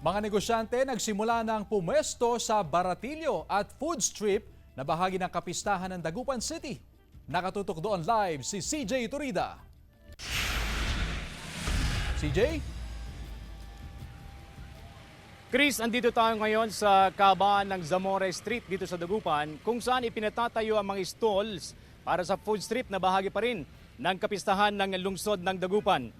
Mga negosyante nagsimula ng pumesto sa Baratillo at Food Strip na bahagi ng kapistahan ng Dagupan City. Nakatutok doon live si CJ Turida. CJ? Chris, andito tayo ngayon sa kabaan ng Zamora Street dito sa Dagupan kung saan ipinatatayo ang mga stalls para sa food strip na bahagi pa rin ng kapistahan ng lungsod ng Dagupan.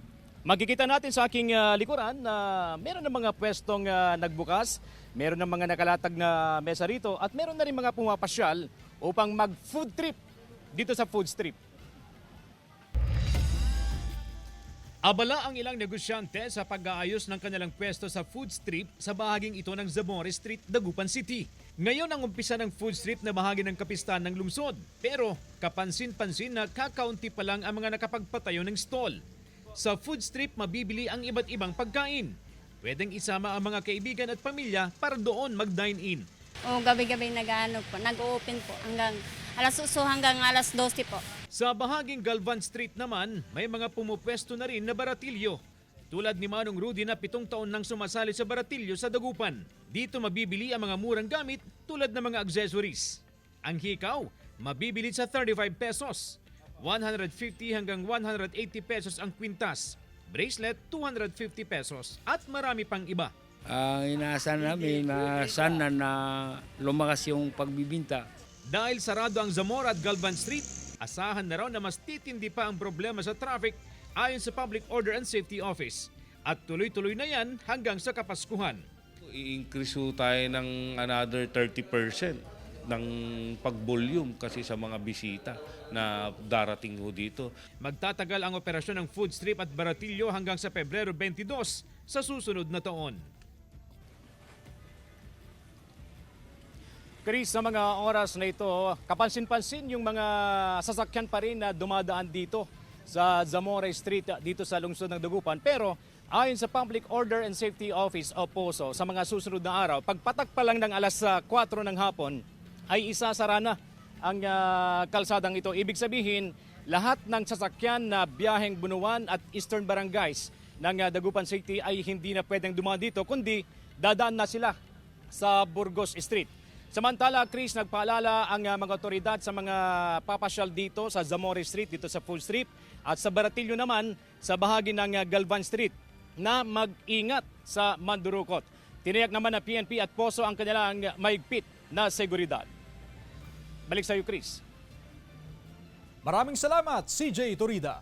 Makikita natin sa aking likuran na meron ng mga pwestong nagbukas, meron ng mga nakalatag na mesa rito at meron na rin mga pumapasyal upang mag-food trip dito sa food strip. Abala ang ilang negosyante sa pag-aayos ng kanilang pwesto sa food strip sa bahaging ito ng Zamora Street, Dagupan City. Ngayon ang umpisa ng food strip na bahagi ng kapistahan ng lungsod. Pero kapansin-pansin na kakaunti pa lang ang mga nakapagpatayo ng stall. Sa food strip, mabibili ang iba't ibang pagkain. Pwedeng isama ang mga kaibigan at pamilya para doon mag-dine-in. O gabi-gabi nag-open po hanggang alas 8 hanggang alas 12 po. Sa bahaging Galvan Street naman, may mga pumupwesto na rin na baratilyo. Tulad ni Manong Rudy na 7 taon nang sumasali sa baratilyo sa Dagupan. Dito mabibili ang mga murang gamit tulad ng mga accessories. Ang hikaw, mabibili sa 35 pesos. 150 hanggang 180 pesos ang kwintas. Bracelet, 250 pesos. At marami pang iba. Ang inaasahan namin na sana na lumakas yung pagbibinta. Dahil sarado ang Zamora at Galvan Street, asahan na raw na mas titindi pa ang problema sa traffic ayon sa Public Order and Safety Office. At tuloy-tuloy na yan hanggang sa Kapaskuhan. I-increase tayo ng another 30% ng pag-volume kasi sa mga bisita na darating ho dito. Magtatagal ang operasyon ng food strip at baratilyo hanggang sa Pebrero 22 sa susunod na taon. Chris, sa mga oras na ito, kapansin-pansin yung mga sasakyan pa rin na dumadaan dito sa Zamora Street dito sa lungsod ng Dagupan. Pero ayon sa Public Order and Safety Office o POSO, sa mga susunod na araw, pagpatak pa lang ng alas 4 ng hapon, ay isasara na ang kalsadang ito. Ibig sabihin, lahat ng sasakyan na biyaheng Bunuan at Eastern Barangays ng Dagupan City ay hindi na pwedeng dumaan dito, kundi dadaan na sila sa Burgos Street. Samantala, Chris, nagpaalala ang mga otoridad sa mga papasyal dito sa Zamora Street, dito sa Food Strip, at sa Baratillo naman sa bahagi ng Galvan Street na mag-ingat sa Mandurukot. Tiniyak naman na PNP at POSO ang kanilang maigpit na seguridad. Balik sa iyo, Chris. Maraming salamat, CJ Turida.